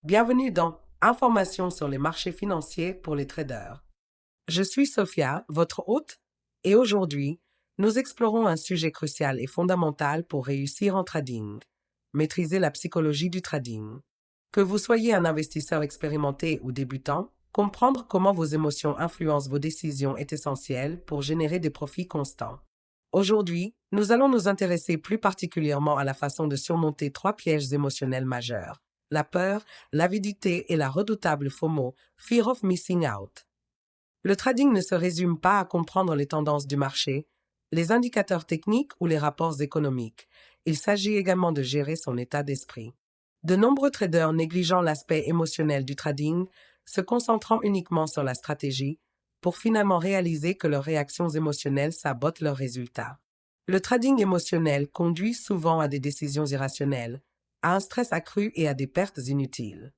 Bienvenue dans Informations sur les marchés financiers pour les traders. Je suis Sophia, votre hôte, et aujourd'hui, nous explorons un sujet crucial et fondamental pour réussir en trading. Maîtriser la psychologie du trading. Que vous soyez un investisseur expérimenté ou débutant, comprendre comment vos émotions influencent vos décisions est essentiel pour générer des profits constants. Aujourd'hui, nous allons nous intéresser plus particulièrement à la façon de surmonter 3 pièges émotionnels majeurs: la peur, l'avidité et la redoutable FOMO, Fear of Missing Out. Le trading ne se résume pas à comprendre les tendances du marché, les indicateurs techniques ou les rapports économiques. Il s'agit également de gérer son état d'esprit. De nombreux traders négligeant l'aspect émotionnel du trading, se concentrant uniquement sur la stratégie, pour finalement réaliser que leurs réactions émotionnelles sabotent leurs résultats. Le trading émotionnel conduit souvent à des décisions irrationnelles, à un stress accru et à des pertes inutiles.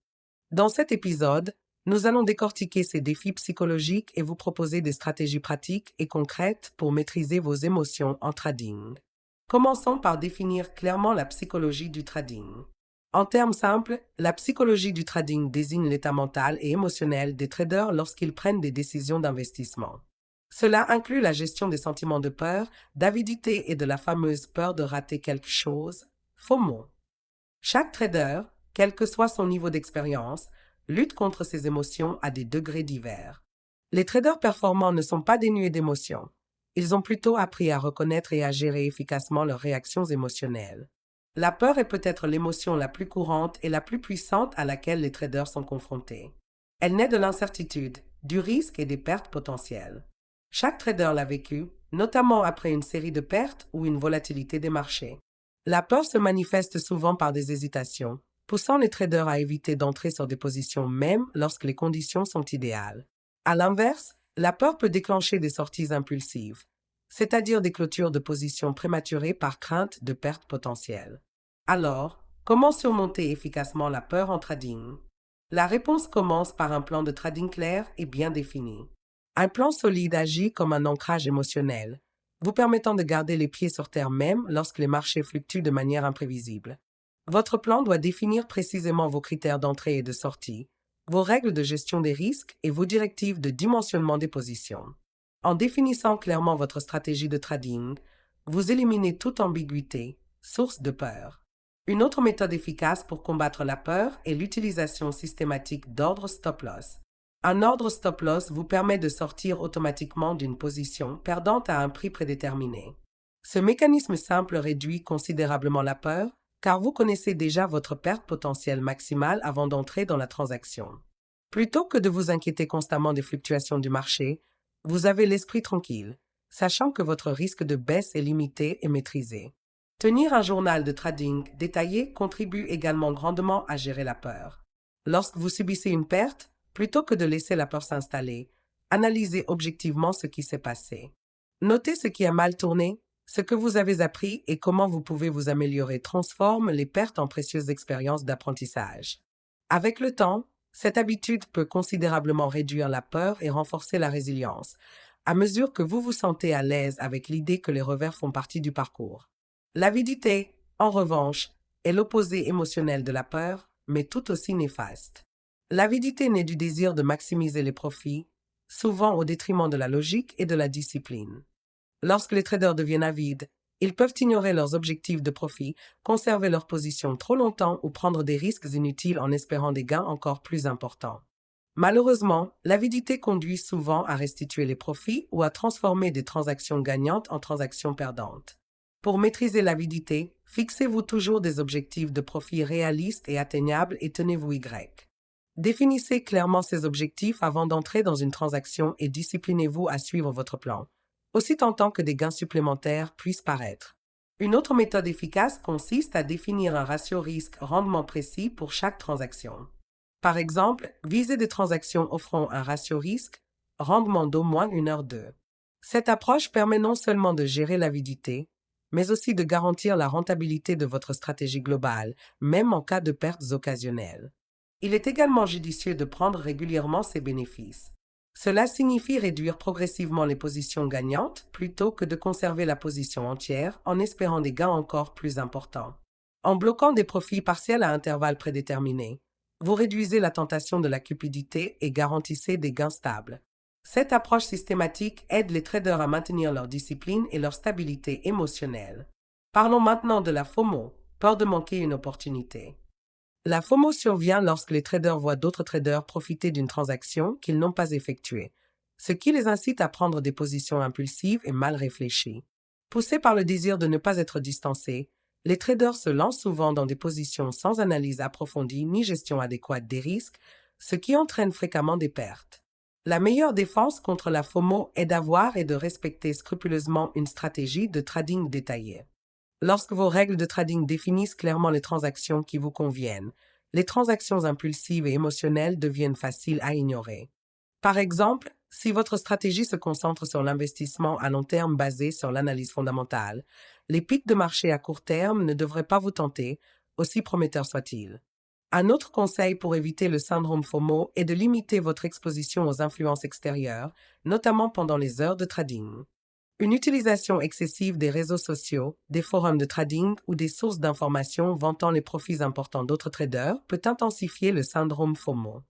Dans cet épisode, nous allons décortiquer ces défis psychologiques et vous proposer des stratégies pratiques et concrètes pour maîtriser vos émotions en trading. Commençons par définir clairement la psychologie du trading. En termes simples, la psychologie du trading désigne l'état mental et émotionnel des traders lorsqu'ils prennent des décisions d'investissement. Cela inclut la gestion des sentiments de peur, d'avidité et de la fameuse peur de rater quelque chose, FOMO. Chaque trader, quel que soit son niveau d'expérience, lutte contre ces émotions à des degrés divers. Les traders performants ne sont pas dénués d'émotions. Ils ont plutôt appris à reconnaître et à gérer efficacement leurs réactions émotionnelles. La peur est peut-être l'émotion la plus courante et la plus puissante à laquelle les traders sont confrontés. Elle naît de l'incertitude, du risque et des pertes potentielles. Chaque trader l'a vécu, notamment après une série de pertes ou une volatilité des marchés. La peur se manifeste souvent par des hésitations, poussant les traders à éviter d'entrer sur des positions même lorsque les conditions sont idéales. À l'inverse, la peur peut déclencher des sorties impulsives, c'est-à-dire des clôtures de positions prématurées par crainte de pertes potentielles. Alors, comment surmonter efficacement la peur en trading? La réponse commence par un plan de trading clair et bien défini. Un plan solide agit comme un ancrage émotionnel, vous permettant de garder les pieds sur terre même lorsque les marchés fluctuent de manière imprévisible. Votre plan doit définir précisément vos critères d'entrée et de sortie, vos règles de gestion des risques et vos directives de dimensionnement des positions. En définissant clairement votre stratégie de trading, vous éliminez toute ambiguïté, source de peur. Une autre méthode efficace pour combattre la peur est l'utilisation systématique d'ordres stop-loss. Un ordre stop-loss vous permet de sortir automatiquement d'une position perdante à un prix prédéterminé. Ce mécanisme simple réduit considérablement la peur, car vous connaissez déjà votre perte potentielle maximale avant d'entrer dans la transaction. Plutôt que de vous inquiéter constamment des fluctuations du marché, vous avez l'esprit tranquille, sachant que votre risque de baisse est limité et maîtrisé. Tenir un journal de trading détaillé contribue également grandement à gérer la peur. Lorsque vous subissez une perte, plutôt que de laisser la peur s'installer, analysez objectivement ce qui s'est passé. Notez ce qui a mal tourné, ce que vous avez appris et comment vous pouvez vous améliorer transforme les pertes en précieuses expériences d'apprentissage. Avec le temps, cette habitude peut considérablement réduire la peur et renforcer la résilience, à mesure que vous vous sentez à l'aise avec l'idée que les revers font partie du parcours. L'avidité, en revanche, est l'opposé émotionnel de la peur, mais tout aussi néfaste. L'avidité naît du désir de maximiser les profits, souvent au détriment de la logique et de la discipline. Lorsque les traders deviennent avides, ils peuvent ignorer leurs objectifs de profit, conserver leur position trop longtemps ou prendre des risques inutiles en espérant des gains encore plus importants. Malheureusement, l'avidité conduit souvent à restituer les profits ou à transformer des transactions gagnantes en transactions perdantes. Pour maîtriser l'avidité, fixez-vous toujours des objectifs de profit réalistes et atteignables et tenez-vous Y. Définissez clairement ces objectifs avant d'entrer dans une transaction et disciplinez-vous à suivre votre plan, aussi tentant que des gains supplémentaires puissent paraître. Une autre méthode efficace consiste à définir un ratio risque-rendement précis pour chaque transaction. Par exemple, visez des transactions offrant un ratio risque-rendement d'au moins 1h2. Cette approche permet non seulement de gérer l'avidité, mais aussi de garantir la rentabilité de votre stratégie globale, même en cas de pertes occasionnelles. Il est également judicieux de prendre régulièrement ces bénéfices. Cela signifie réduire progressivement les positions gagnantes plutôt que de conserver la position entière en espérant des gains encore plus importants. En bloquant des profits partiels à intervalles prédéterminés, Vous réduisez la tentation de la cupidité et garantissez des gains stables. Cette approche systématique aide les traders à maintenir leur discipline et leur stabilité émotionnelle. Parlons maintenant de la FOMO, peur de manquer une opportunité. La FOMO survient lorsque les traders voient d'autres traders profiter d'une transaction qu'ils n'ont pas effectuée, ce qui les incite à prendre des positions impulsives et mal réfléchies. Poussés par le désir de ne pas être distancés, les traders se lancent souvent dans des positions sans analyse approfondie ni gestion adéquate des risques, ce qui entraîne fréquemment des pertes. La meilleure défense contre la FOMO est d'avoir et de respecter scrupuleusement une stratégie de trading détaillée. Lorsque vos règles de trading définissent clairement les transactions qui vous conviennent, les transactions impulsives et émotionnelles deviennent faciles à ignorer. Par exemple, si votre stratégie se concentre sur l'investissement à long terme basé sur l'analyse fondamentale, les pics de marché à court terme ne devraient pas vous tenter, aussi prometteurs soient-ils. Un autre conseil pour éviter le syndrome FOMO est de limiter votre exposition aux influences extérieures, notamment pendant les heures de trading. Une utilisation excessive des réseaux sociaux, des forums de trading ou des sources d'informations vantant les profits importants d'autres traders peut intensifier le syndrome FOMO.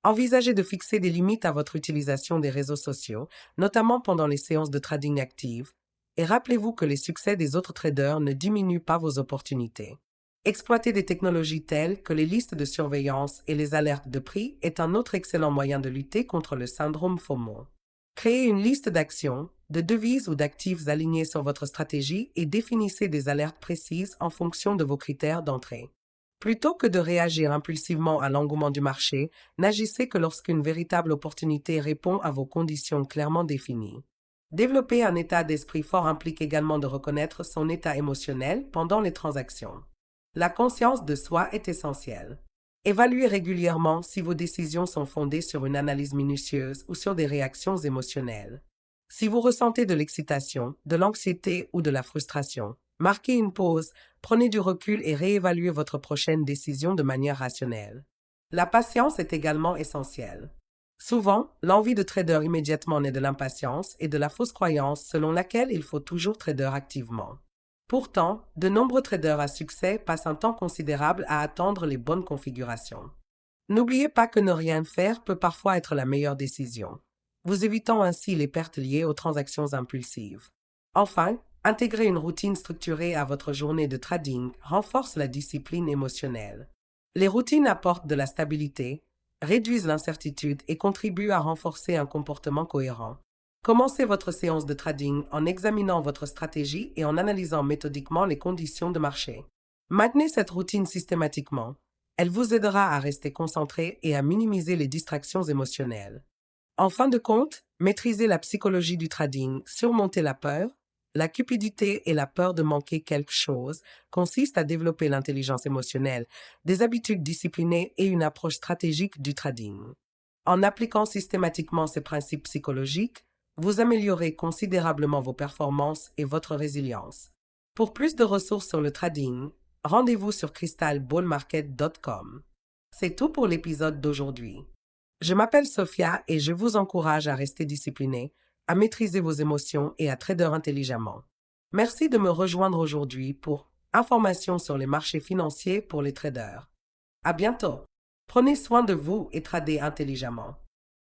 Envisagez de fixer des limites à votre utilisation des réseaux sociaux, notamment pendant les séances de trading actives, et rappelez-vous que les succès des autres traders ne diminuent pas vos opportunités. Exploiter des technologies telles que les listes de surveillance et les alertes de prix est un autre excellent moyen de lutter contre le syndrome FOMO. Créez une liste d'actions, de devises ou d'actifs alignés sur votre stratégie et définissez des alertes précises en fonction de vos critères d'entrée. Plutôt que de réagir impulsivement à l'engouement du marché, n'agissez que lorsqu'une véritable opportunité répond à vos conditions clairement définies. Développer un état d'esprit fort implique également de reconnaître son état émotionnel pendant les transactions. La conscience de soi est essentielle. Évaluez régulièrement si vos décisions sont fondées sur une analyse minutieuse ou sur des réactions émotionnelles. Si vous ressentez de l'excitation, de l'anxiété ou de la frustration, marquez une pause, prenez du recul et réévaluez votre prochaine décision de manière rationnelle. La patience est également essentielle. Souvent, l'envie de trader immédiatement naît de l'impatience et de la fausse croyance selon laquelle il faut toujours trader activement. Pourtant, de nombreux traders à succès passent un temps considérable à attendre les bonnes configurations. N'oubliez pas que ne rien faire peut parfois être la meilleure décision, vous évitant ainsi les pertes liées aux transactions impulsives. Enfin, intégrer une routine structurée à votre journée de trading renforce la discipline émotionnelle. Les routines apportent de la stabilité, réduisent l'incertitude et contribuent à renforcer un comportement cohérent. Commencez votre séance de trading en examinant votre stratégie et en analysant méthodiquement les conditions de marché. Maintenez cette routine systématiquement. Elle vous aidera à rester concentré et à minimiser les distractions émotionnelles. En fin de compte, maîtrisez la psychologie du trading, surmonter la peur, la cupidité et la peur de manquer quelque chose consiste à développer l'intelligence émotionnelle, des habitudes disciplinées et une approche stratégique du trading. En appliquant systématiquement ces principes psychologiques, vous améliorez considérablement vos performances et votre résilience. Pour plus de ressources sur le trading, rendez-vous sur crystalbullmarket.com. C'est tout pour l'épisode d'aujourd'hui. Je m'appelle Sophia et je vous encourage à rester discipliné, à maîtriser vos émotions et à trader intelligemment. Merci de me rejoindre aujourd'hui pour informations sur les marchés financiers pour les traders. À bientôt. Prenez soin de vous et tradez intelligemment.